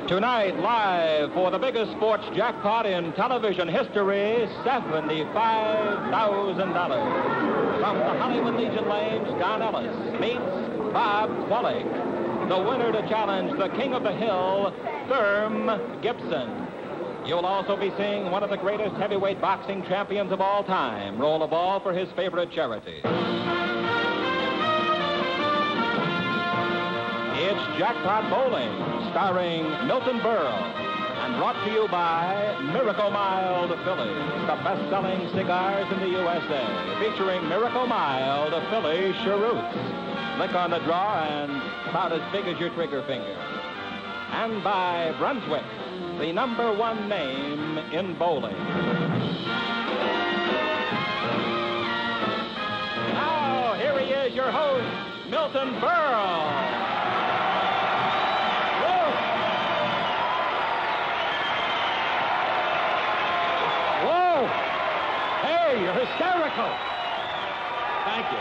Tonight, live for the biggest sports jackpot in television history, $75,000. From the Hollywood Legion lanes, Don Ellis meets Bob Qualick, the winner to challenge the King of the Hill, Thurm Gibson. You'll also be seeing one of the greatest heavyweight boxing champions of all time roll a ball for his favorite charity. It's Jackpot Bowling, starring Milton Berle, and brought to you by Miracle Mild Philly, the best-selling cigars in the USA, featuring Miracle Mild Philly cheroots. Click on the draw and about as big as your trigger finger. And by Brunswick, the #1 name in bowling. Now, here he is, your host, Milton Berle. You're hysterical. Thank you.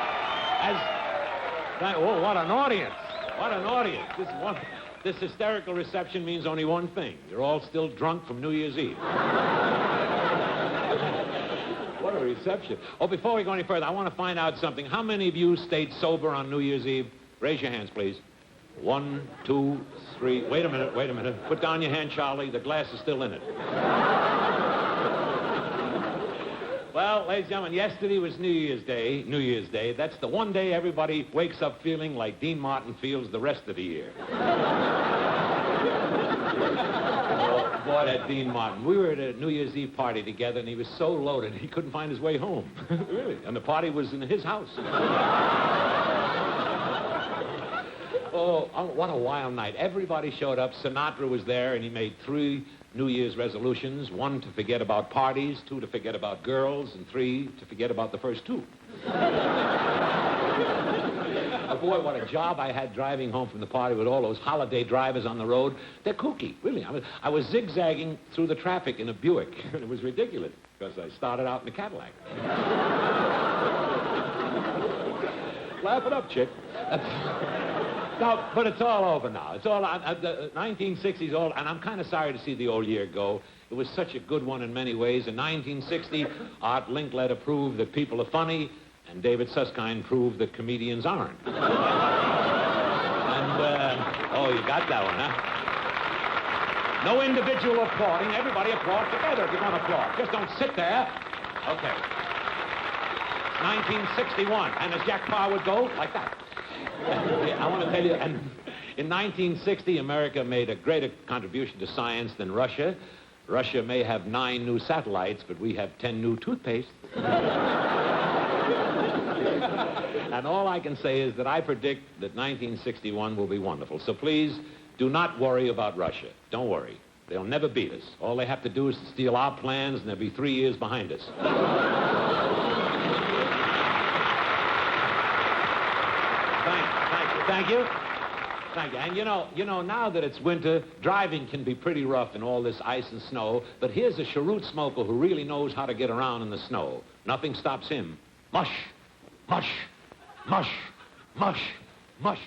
Oh, what an audience. What an audience. This hysterical reception means only one thing. You're all still drunk from New Year's Eve. What a reception. Oh, before we go any further, I want to find out something. How many of you stayed sober on New Year's Eve? Raise your hands, please. 1, 2, 3. Wait a minute. Put down your hand, Charlie. The glass is still in it. Well, ladies and gentlemen, yesterday was New Year's Day. That's the one day everybody wakes up feeling like Dean Martin feels the rest of the year. Oh, boy, that Dean Martin. We were at a New Year's Eve party together, and he was so loaded he couldn't find his way home. Really. And the party was in his house. Oh, what a wild night. Everybody showed up. Sinatra was there, and he made 3 New Year's resolutions. 1, to forget about parties. 2, to forget about girls. And 3, to forget about the first 2. Oh, boy, what a job I had driving home from the party with all those holiday drivers on the road. They're kooky, really. I was zigzagging through the traffic in a Buick, and it was ridiculous, because I started out in a Cadillac. Laugh it up, chick. No, but it's all over now. It's all, the 1960s all, and I'm kind of sorry to see the old year go. It was such a good one in many ways. In 1960, Art Linkletter proved that people are funny, and David Susskind proved that comedians aren't. And, oh, you got that one, huh? No individual applauding. Everybody applaud together if you're going to applaud. Just don't sit there. Okay. 1961, and as Jack Parr would go, like that. I want to tell you, and in 1960, America made a greater contribution to science than Russia. Russia may have 9 new satellites, but we have 10 new toothpaste. And all I can say is that I predict that 1961 will be wonderful. So please, do not worry about Russia. Don't worry. They'll never beat us. All they have to do is to steal our plans, and they'll be 3 years behind us. Thank you. And you know, now that it's winter, driving can be pretty rough in all this ice and snow, but here's a cheroot smoker who really knows how to get around in the snow. Nothing stops him. Mush, mush, mush, mush, mush.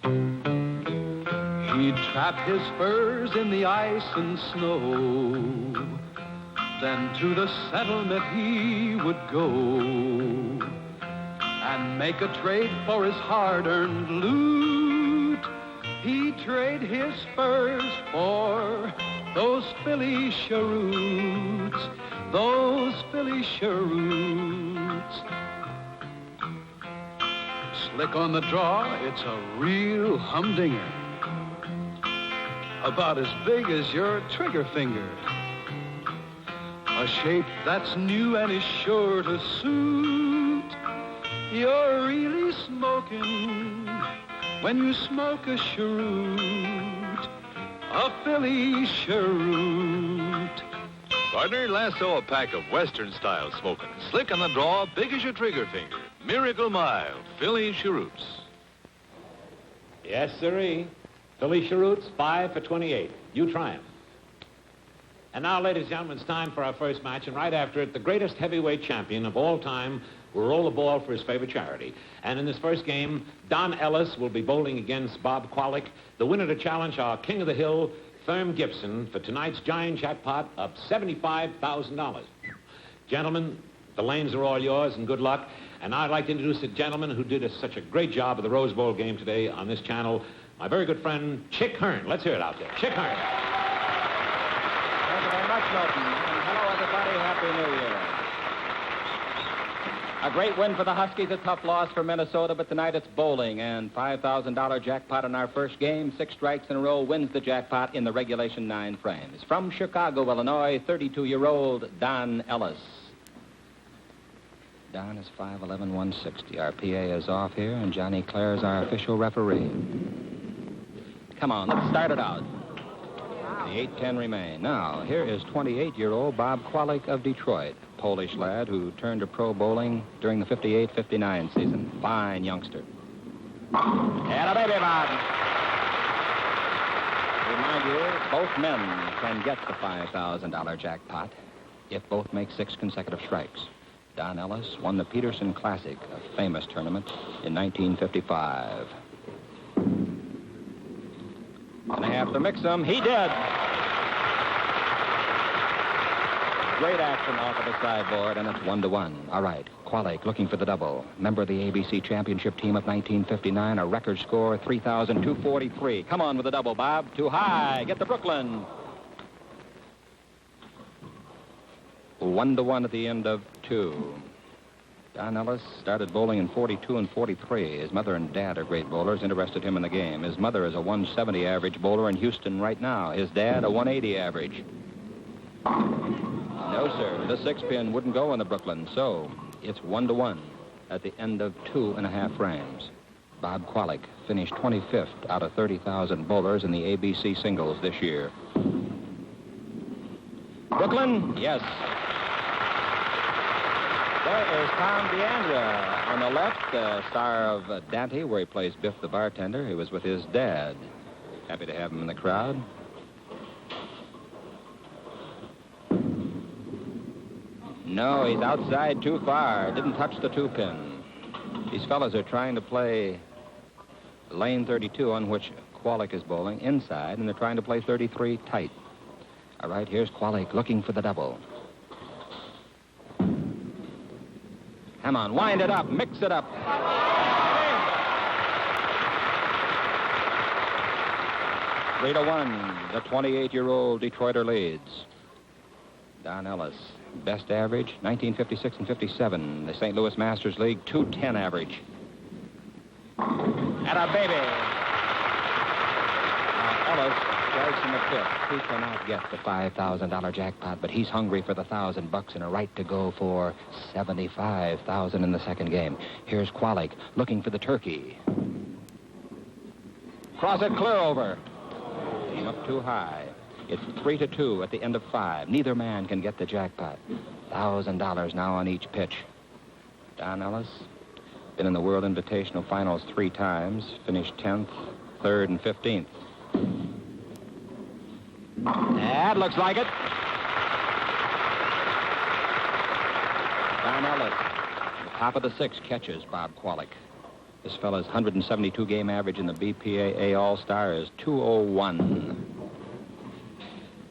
He'd trap his furs in the ice and snow, then to the settlement he would go and make a trade for his hard-earned loot. He'd trade his furs for those Philly cheroots, Slick on the draw, it's a real humdinger, about as big as your trigger finger. A shape that's new and is sure to suit. You're really smoking when you smoke a cheroot, a Philly cheroot. Partner, lasso a pack of Western-style smoking. Slick on the draw, big as your trigger finger. Miracle Mild, Philly cheroots. Yes, sirree. Philly cheroots, 5 for 28. You try them. And now, ladies and gentlemen, it's time for our first match, and right after it, the greatest heavyweight champion of all time will roll the ball for his favorite charity. And in this first game, Don Ellis will be bowling against Bob Qualick. The winner to challenge our King of the Hill, Thurm Gibson for tonight's giant jackpot of $75,000. Gentlemen, the lanes are all yours, and good luck. And I'd like to introduce a gentleman who did such a great job of the Rose Bowl game today on this channel, my very good friend, Chick Hearn. Let's hear it out there. Chick Hearn. Thank you very much, Milton. And hello, everybody. Happy New Year. A great win for the Huskies, a tough loss for Minnesota, but tonight it's bowling, and $5,000 jackpot in our first game. 6 strikes in a row wins the jackpot in the regulation 9 frames. From Chicago, Illinois, 32-year-old Don Ellis. Don is 5'11", 160. Our PA is off here, and Johnny Clare is our official referee. Come on, let's start it out. The 8-10 remain. Now, here is 28-year-old Bob Kwalik of Detroit, Polish lad who turned to pro bowling during the 58-59 season. Fine youngster. And a baby, Bob. Remind you, both men can get the $5,000 jackpot if both make 6 consecutive strikes. Don Ellis won the Peterson Classic, a famous tournament, in 1955. Gonna have to mix them. He did. Great action off of the sideboard, and it's 1-1. All right, Kwalik looking for the double. Member of the ABC Championship team of 1959, a record score, 3,243. Come on with the double, Bob. Too high. Get to Brooklyn. 1-1 at the end of 2. Don Ellis started bowling in 42 and 43. His mother and dad are great bowlers, interested him in the game. His mother is a 170 average bowler in Houston right now. His dad, a 180 average. No, sir. The 6-pin wouldn't go in the Brooklyn, so it's 1-1 at the end of 2.5 frames. Bob Kwalik finished 25th out of 30,000 bowlers in the ABC singles this year. Brooklyn, yes. There is Tom DeAndrea on the left, star of Dante, where he plays Biff the bartender. He was with his dad. Happy to have him in the crowd. No, he's outside too far. Didn't touch the 2-pin. These fellas are trying to play lane 32, on which Kwalik is bowling, inside, and they're trying to play 33 tight. All right, here's Kwalik looking for the double. Come on, wind it up, mix it up. 3-1, the 28-year-old Detroiter leads. Don Ellis, best average, 1956 and 57. The St. Louis Masters League, 210 average. And a baby. Now, Ellis strikes in the 5th. He cannot get the $5,000 jackpot, but he's hungry for the $1,000 and a right to go for $75,000 in the second game. Here's Kwalik looking for the turkey. Cross it clear over. Came up too high. It's 3-2 at the end of 5. Neither man can get the jackpot. $1,000 now on each pitch. Don Ellis, been in the World Invitational Finals 3 times, finished 10th, 3rd, and 15th. That looks like it. Don Ellis, top of the 6, catches Bob Kwalik. This fella's 172 game average in the BPAA All-Star is 201.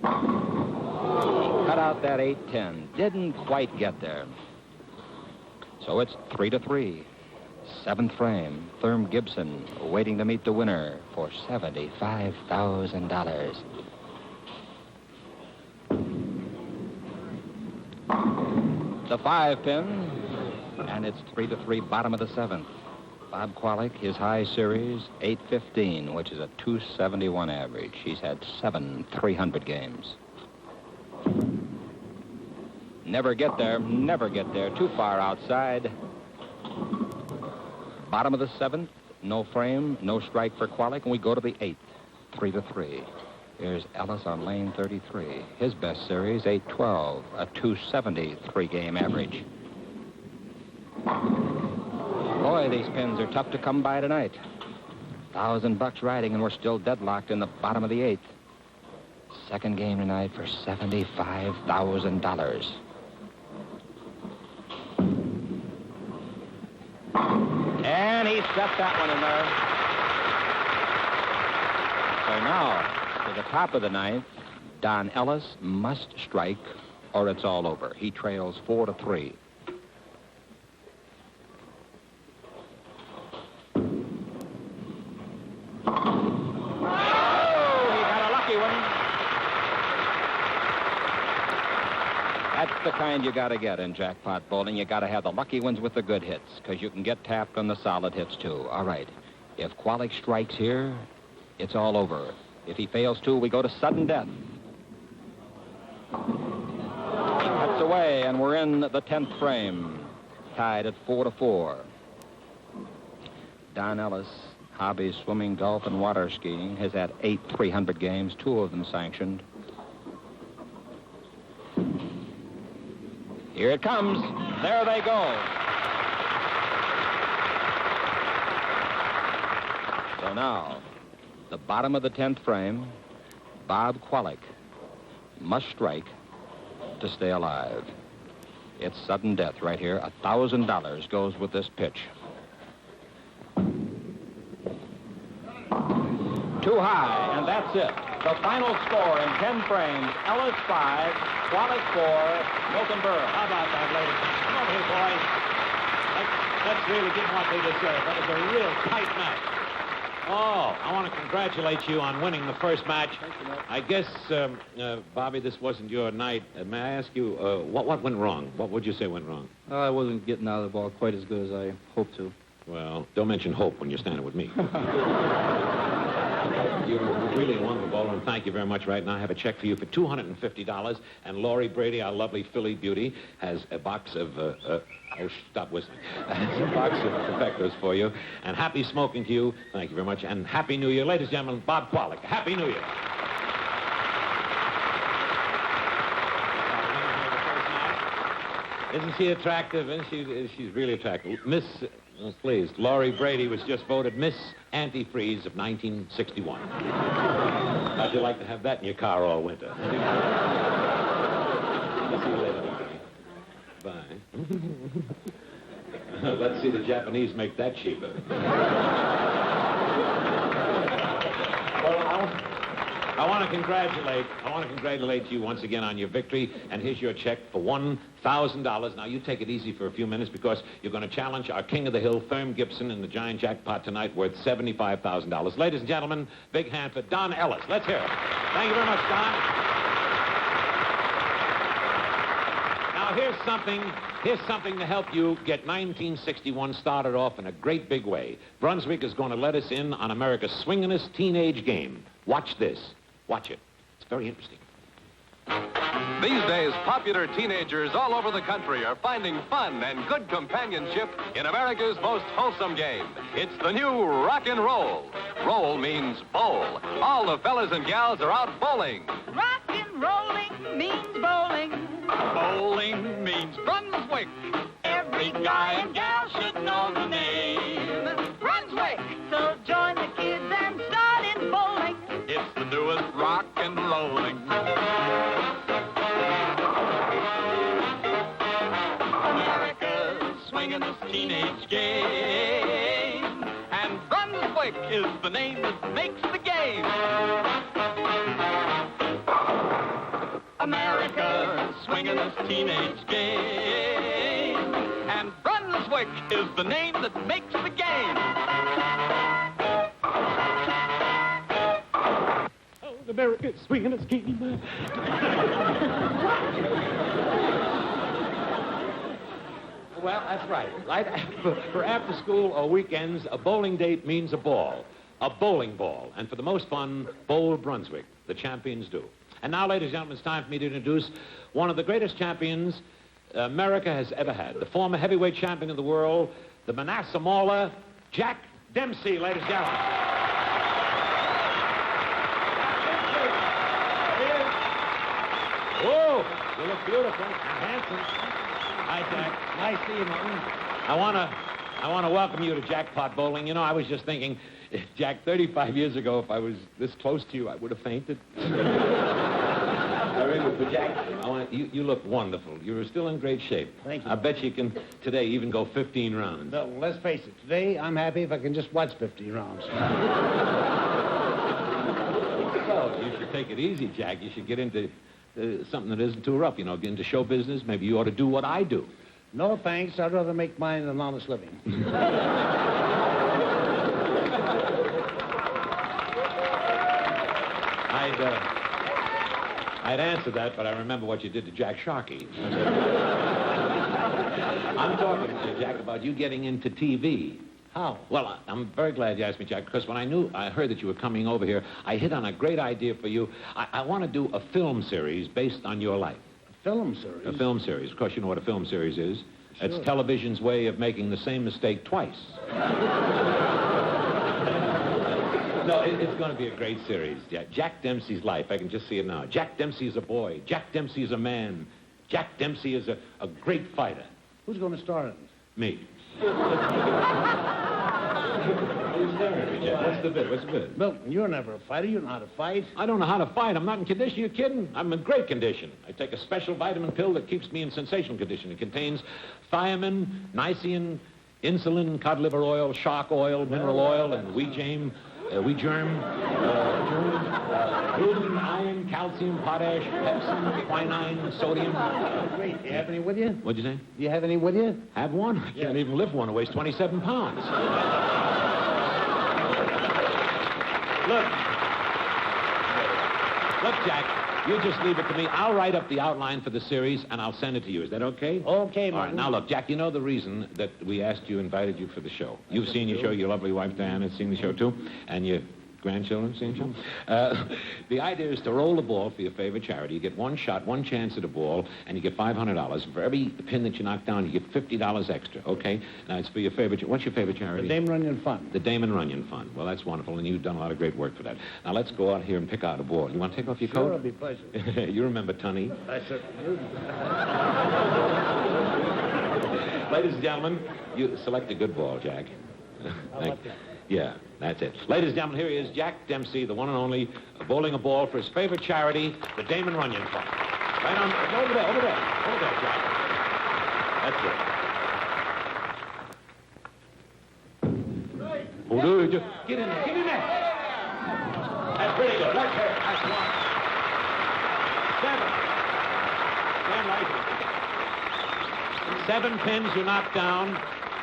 Cut out that 8-10. Didn't quite get there. So it's 3-3. 7th frame. Thurm Gibson waiting to meet the winner for $75,000. The 5-pin, and it's 3-3, bottom of the 7th. Bob Kwalik, his high series, 815, which is a 271 average. He's had 7 300 games. Never get there, too far outside. Bottom of the 7th, no frame, no strike for Kwalik, and we go to the 8th, 3-3. Here's Ellis on lane 33. His best series, 812, a 273 game average. Boy, these pins are tough to come by tonight. $1,000 riding, and we're still deadlocked in the bottom of the 8th. Second game tonight for $75,000. And he set that one in there. So now, To the top of the ninth, Don Ellis must strike or it's all over. He trails 4-3. That's the kind you got to get in jackpot bowling. You got to have the lucky ones with the good hits, because you can get tapped on the solid hits, too. All right. If Qualic strikes here, it's all over. If he fails to, we go to sudden death. He cuts away, and we're in the 10th frame, tied at 4-4. Don Ellis, hobbies swimming, golf, and water skiing, has had 8 300 games, 2 of them sanctioned. Here it comes. There they go. So now, the bottom of the 10th frame, Bob Qualic must strike to stay alive. It's sudden death right here. $1,000 goes with this pitch. Too high, and that's it. The final score in 10 frames, Ellis 5, Qualic 4, Milton Berle. How about that, ladies? Come over here, boys. Let's really give them what they deserve. That was a real tight match. Oh, I want to congratulate you on winning the first match. I guess, Bobby, this wasn't your night. May I ask you, what went wrong? What would you say went wrong? I wasn't getting out of the ball quite as good as I hoped to. Well, don't mention hope when you're standing with me. You're really a wonderful bowler, and thank you very much. Right now, I have a check for you for $250, and Laurie Brady, our lovely Philly beauty, has a box of, oh, stop whistling. Has a box of perfectos for you, and happy smoking to you. Thank you very much, and Happy New Year. Ladies and gentlemen, Bob Qualic. Happy New Year. Isn't she attractive? She's really attractive. Miss... please, Laurie Brady was just voted Miss Antifreeze of 1961. How'd you like to have that in your car all winter? I'll see you later. Bye. Let's see the Japanese make that cheaper. Well, I want to congratulate you once again on your victory, and here's your check for $1,000. Now, you take it easy for a few minutes, because you're going to challenge our King of the Hill, Firm Gibson, in the giant jackpot tonight, worth $75,000. Ladies and gentlemen, big hand for Don Ellis. Let's hear it. Thank you very much, Don. Now, here's something to help you get 1961 started off in a great big way. Brunswick is going to let us in on America's swingin'est teenage game. Watch this. Watch it. It's very interesting. These days, popular teenagers all over the country are finding fun and good companionship in America's most wholesome game. It's the new rock and roll. Roll means bowl. All the fellas and gals are out bowling. Rock and rolling means bowling. Bowling means Brunswick. Every guy and gal should know the name. Brunswick! So join the kids and start in bowling. It's the newest rock and rolling. America's swingin'est teenage game. And Brunswick is the name that makes the game. America's swingin'est teenage game. And Brunswick is the name that makes the game. America's swingin'est game. Well, that's right. For after school or weekends, a bowling date means a ball. A bowling ball. And for the most fun, bowl Brunswick. The champions do. And now, ladies and gentlemen, it's time for me to introduce one of the greatest champions America has ever had. The former heavyweight champion of the world, the Manasseh Mauler, Jack Dempsey, ladies and gentlemen. Oh, you look beautiful and handsome. Hi, Jack. Nice to see you, Martin. I want to welcome you to Jackpot Bowling. You know, I was just thinking, Jack, 35 years ago, if I was this close to you, I would have fainted. But Jack, you look wonderful. You're still in great shape. Thank you. I bet you can, today, even go 15 rounds. No, let's face it. Today, I'm happy if I can just watch 50 rounds. Well, you should take it easy, Jack. You should get into something that isn't too rough, you know, get into show business. Maybe you ought to do what I do. No, thanks. I'd rather make mine an honest living. I'd answer that, but I remember what you did to Jack Sharkey. I'm talking to you, Jack, about you getting into TV. How? Well, I'm very glad you asked me, Jack, because when I heard that you were coming over here, I hit on a great idea for you. I want to do a film series based on your life. A film series? A film series. Of course, you know what a film series is. Sure. It's television's way of making the same mistake twice. No, it's going to be a great series, Jack. Jack Dempsey's life. I can just see it now. Jack Dempsey is a boy. Jack Dempsey is a man. Jack Dempsey is a great fighter. Who's going to star in it? Me. What's the bit? What's the bit? Milton, you're never a fighter. You know how to fight. I don't know how to fight. I'm not in condition. You kidding? I'm in great condition. I take a special vitamin pill that keeps me in sensational condition. It contains thiamine, niacin, insulin, cod liver oil, shark oil, mineral oil, and wheat germ, gluten, iron, calcium, potash, pepsin, quinine, sodium. Great. Do you have any with you? What'd you say? Do you have any with you? Have one? I can't even lift one. It weighs 27 pounds. Look, Jack, you just leave it to me. I'll write up the outline for the series, and I'll send it to you. Is that okay? Okay, All right, now look, Jack, you know the reason that we invited you for the show. You've seen your show. Your lovely wife, Diana, has seen the show, too. And your grandchildren seen the show. The idea is to roll the ball for your favorite charity. You get one shot, one chance at a ball, and you get $500. For every pin that you knock down, you get $50 extra, okay? Now, it's for your favorite... What's your favorite charity? The Damon Runyon Fund. The Damon Runyon Fund. Well, that's wonderful, and you've done a lot of great work for that. Now, let's go out here and pick out a ball. You want to take off your coat? Sure, it'll be a pleasure. You remember Tunny? I certainly do. Ladies and gentlemen, you select a good ball, Jack. Yeah, that's it. Ladies and gentlemen, here he is, Jack Dempsey, the one and only, bowling a ball for his favorite charity, the Damon Runyon Fund. Right on, over there, Jack. That's it. Oh, do you? Get in there. That's pretty good. Let's hear it. That's one. 7. 7 pins you knock down.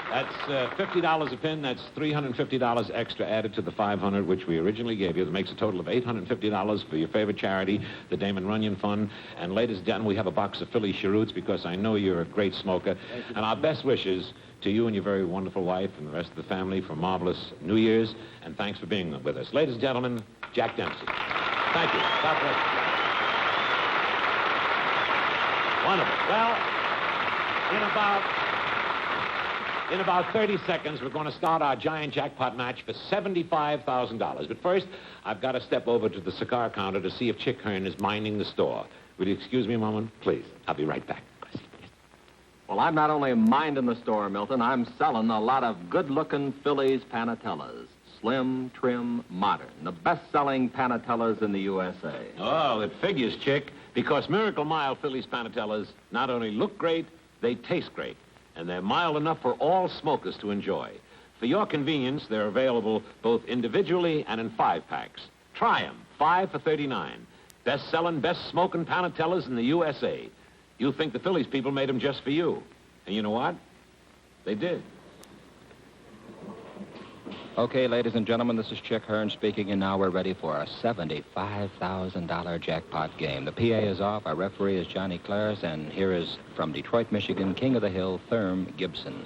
That's $50 a pin. That's $350 extra added to the $500 which we originally gave you. That makes a total of $850 for your favorite charity, the Damon Runyon Fund. And ladies and gentlemen, we have a box of Philly cheroots because I know you're a great smoker. And our best wishes to you and your very wonderful wife and the rest of the family for marvelous New Year's. And thanks for being with us. Ladies and gentlemen, Jack Dempsey. Thank you. God bless you. Wonderful. Well, in about 30 seconds, we're going to start our giant jackpot match for $75,000. But first, I've got to step over to the cigar counter to see if Chick Hearn is minding the store. Will you excuse me a moment? Please. I'll be right back. Well, I'm not only minding the store, Milton, I'm selling a lot of good-looking Phillies Panatellas. Slim, trim, modern. The best-selling Panatellas in the USA. Oh, it figures, Chick, because Miracle Mild Phillies Panatellas not only look great, they taste great. And they're mild enough for all smokers to enjoy. For your convenience, they're available both individually and in 5-packs. Try them, 5 for $39. Best-selling, best-smoking Panatellas in the USA. You'll think the Phillies people made them just for you. And you know what? They did. Okay, ladies and gentlemen, this is Chick Hearn speaking, and now we're ready for a $75,000 jackpot game. The PA is off, our referee is Johnny Claris, and here is, from Detroit, Michigan, King of the Hill, Therm Gibson.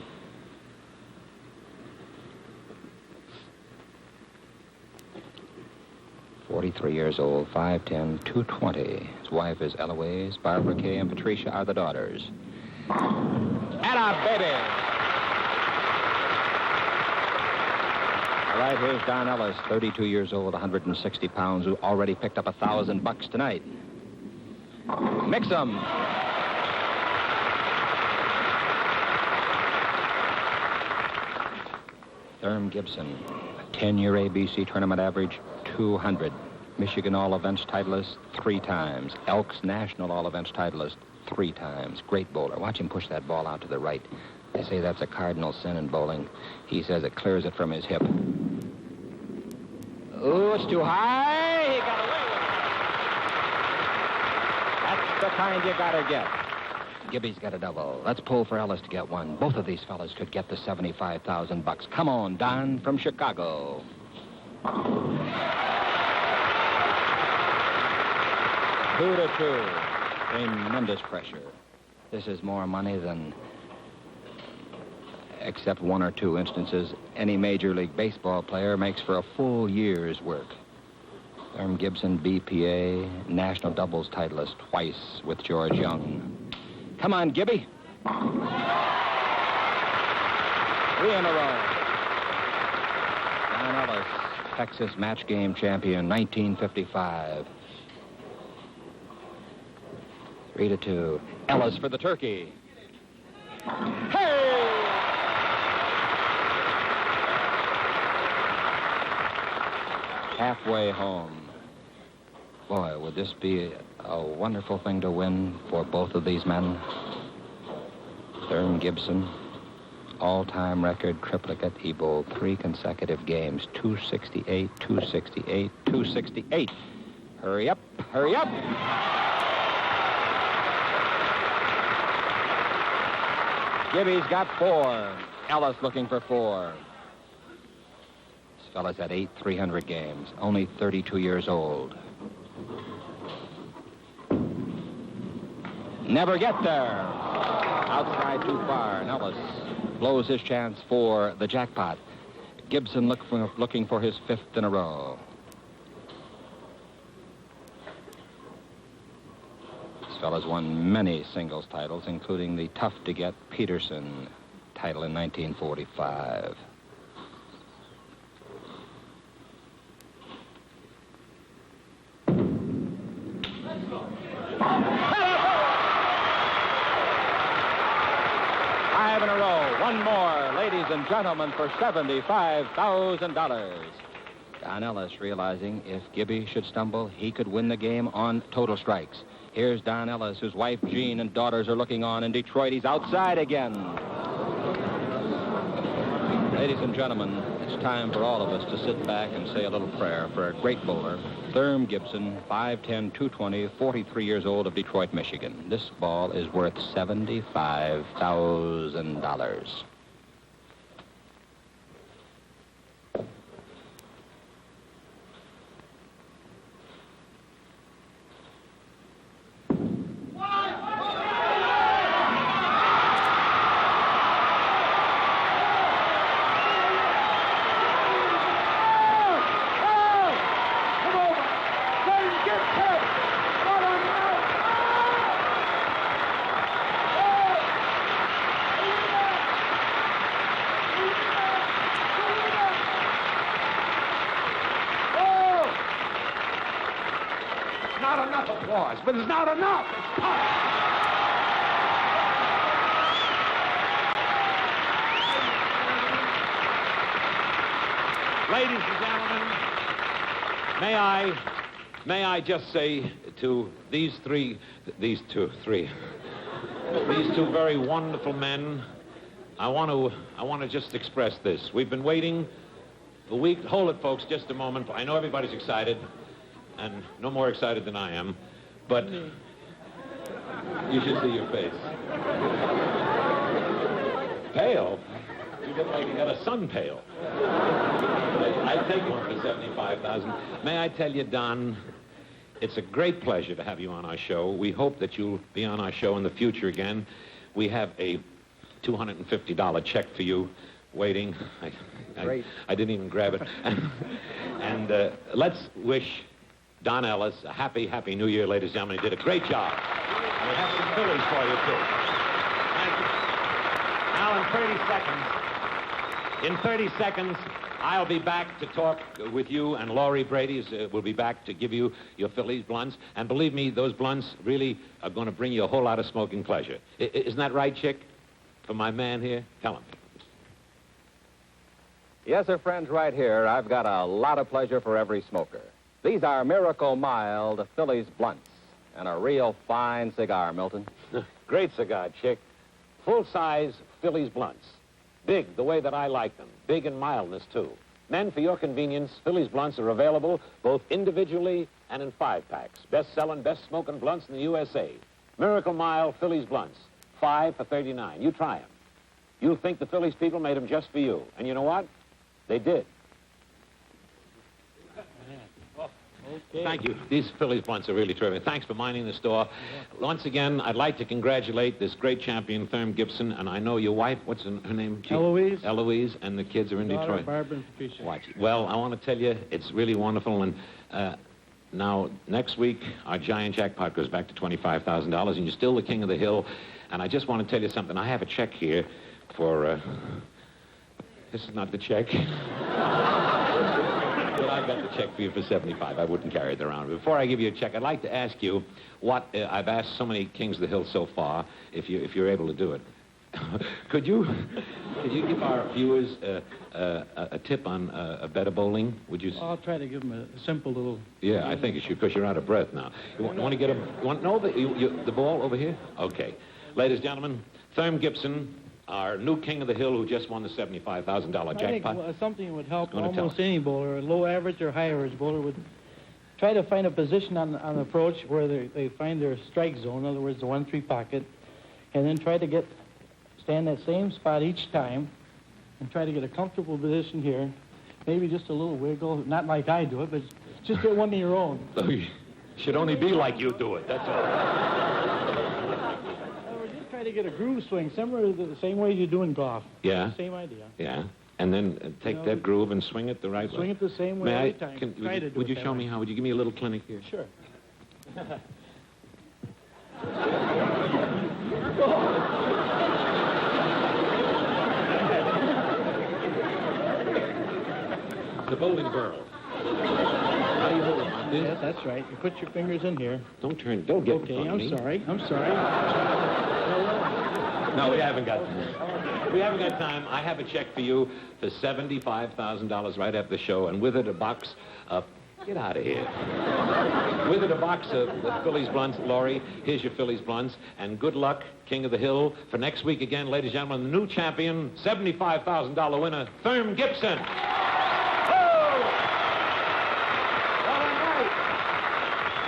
"43 years old, 5'10", 220. His wife is Eloise, Barbara Kay, and Patricia are the daughters. Atta baby! All right, here's Don Ellis, 32 years old, 160 pounds, who already picked up $1,000 tonight. Mix 'em. Therm Gibson, a 10-year ABC tournament average, 200. Michigan All-Events titleist, 3 times. Elks National All-Events titleist, 3 times. Great bowler. Watch him push that ball out to the right. They say that's a cardinal sin in bowling. He says it clears it from his hip. Oh, it's too high. He got away with it. the kind you gotta get. Gibby's got a double. Let's pull for Ellis to get one. Both of these fellas could get the $75,000. Come on, Don from Chicago. 2-2. Tremendous pressure. This is more money than, except one or two instances, any Major League Baseball player makes for a full year's work. Herm Gibson, BPA, national doubles titleist twice with George Young. Come on, Gibby. 3 in a row. Don Ellis, Texas match game champion, 1955. 3-2. Ellis for the turkey. Hey! Halfway home. Boy, would this be a wonderful thing to win for both of these men. Herm Gibson, all-time record triplicate. He bowled 3 consecutive games. 268, 268, 268. Hurry up, hurry up! Gibby's got 4. Ellis looking for 4. This fella's had 8 300 games, only 32 years old. Never get there. Outside too far, and Ellis blows his chance for the jackpot. Gibson looking for his 5th in a row. This fella's won many singles titles, including the tough-to-get Peterson title in 1945. In a row. One more, ladies and gentlemen, for $75,000. Don Ellis realizing if Gibby should stumble, he could win the game on total strikes. Here's Don Ellis, whose wife Jean and daughters are looking on in Detroit. He's outside again. Ladies and gentlemen, it's time for all of us to sit back and say a little prayer for a great bowler, Herm Gibson, 5'10", 220, 43 years old, of Detroit, Michigan. This ball is worth $75,000. Not enough applause, but it's not enough. It's not. Ladies and gentlemen, may I just say to these two very wonderful men, I want to just express this. We've been waiting a week. Hold it, folks, just a moment. I know everybody's excited, and no more excited than I am, but you should see your face. Pale? You look like you got a sun pail. I'd take one for $75,000. May I tell you, Don, it's a great pleasure to have you on our show. We hope that you'll be on our show in the future again. We have a $250 check for you waiting. I didn't even grab it. And let's wish Don Ellis a happy, happy New Year, ladies and gentlemen. He did a great job. And we have some Phillies for you, too. Thank you. Now, in 30 seconds, I'll be back to talk with you, and Laurie Brady will be back to give you your Phillies blunts. And believe me, those blunts really are going to bring you a whole lot of smoking pleasure. Isn't that right, Chick? For my man here? Tell him. Yes, sir, friends, right here, I've got a lot of pleasure for every smoker. These are Miracle Mild Phillies blunts, and a real fine cigar, Milton. Great cigar, Chick. Full-size Phillies blunts. Big, the way that I like them. Big in mildness, too. Men, for your convenience, Phillies blunts are available both individually and in 5-packs. Best-selling, best-smoking blunts in the USA. Miracle Mile Phillies blunts, 5 for 39. You try them. You'll think the Phillies people made them just for you. And you know what? They did. Okay. Thank you. These Phillies blunts are really terrific. Thanks for minding the store. Once again, I'd like to congratulate this great champion, Thurm Gibson, and I know your wife, what's her name? Eloise. Eloise, and the kids are in Daughter, Detroit. Barbara and Patricia. Watch. Well, I want to tell you, it's really wonderful, and now, next week, our giant jackpot goes back to $25,000, and you're still the king of the hill, and I just want to tell you something. I have a check here for, this is not the check. But I've got the check for you for $75. I wouldn't carry it around. Before I give you a check, I'd like to ask you what I've asked so many Kings of the Hill so far, if you're able to do it. Could you give our viewers a tip on a better bowling? Would you? I'll try to give them a simple little... Yeah, I think you should, because you're out of breath now. You want to get a... You want no the ball over here? Okay. Ladies and gentlemen, Thurm Gibson, our new king of the hill who just won the $75,000 jackpot. I think something would help Gonna almost tell us. any bowler, a low average or high average bowler would try to find a position on approach where they find their strike zone, in other words, the 1-3 pocket, and then try to stand that same spot each time and try to get a comfortable position here. Maybe just a little wiggle, not like I do it, but just get one of your own. Should only be like you do it, that's all. Or just try to get a groove swing, similar to the same way you do in golf. Yeah. Same idea. Yeah. And then take that groove and swing it the right way. Swing it the same way every time. Would you show me how? Would you give me a little clinic here? Sure. The bowling girl. How do you hold it like this? Yes, that's right. You put your fingers in here. Don't get in Okay, front of me. I'm sorry. No, we haven't got time. We haven't got time. I have a check for you for $75,000 right after the show, and with it a box of... Get out of here. With it a box of the Phillies blunts. Laurie, here's your Phillies blunts, and good luck, King of the Hill, for next week again, ladies and gentlemen, the new champion, $75,000 winner, Thurm Gibson.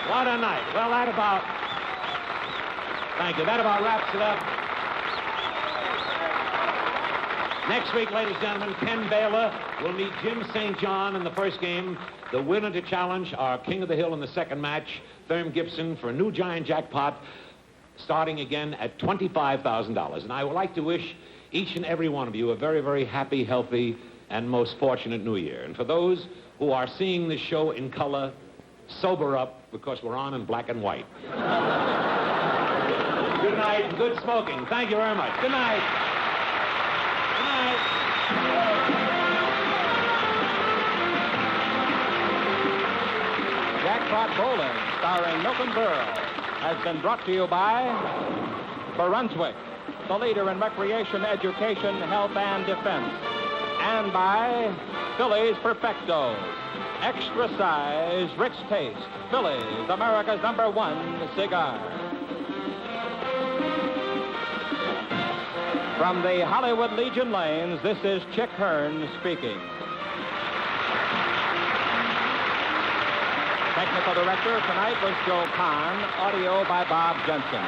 What a night. Well, thank you. That about wraps it up. Next week, ladies and gentlemen, Ken Baylor will meet Jim St. John in the first game. The winner to challenge our King of the Hill in the second match, Thurm Gibson, for a new giant jackpot, starting again at $25,000. And I would like to wish each and every one of you a very, very happy, healthy, and most fortunate New Year. And for those who are seeing this show in color, sober up, because we're on in black and white. Good night and good smoking. Thank you very much. Good night. Good night. Jackpot Bowling, starring Milton Berle, has been brought to you by Brunswick, the leader in recreation, education, health, and defense, and by Phillies Perfectos. Extra size, rich taste. Phillies, America's #1 cigar. From the Hollywood Legion lanes, this is Chick Hearn speaking. Technical director tonight was Joe Kahn. Audio by Bob Jensen.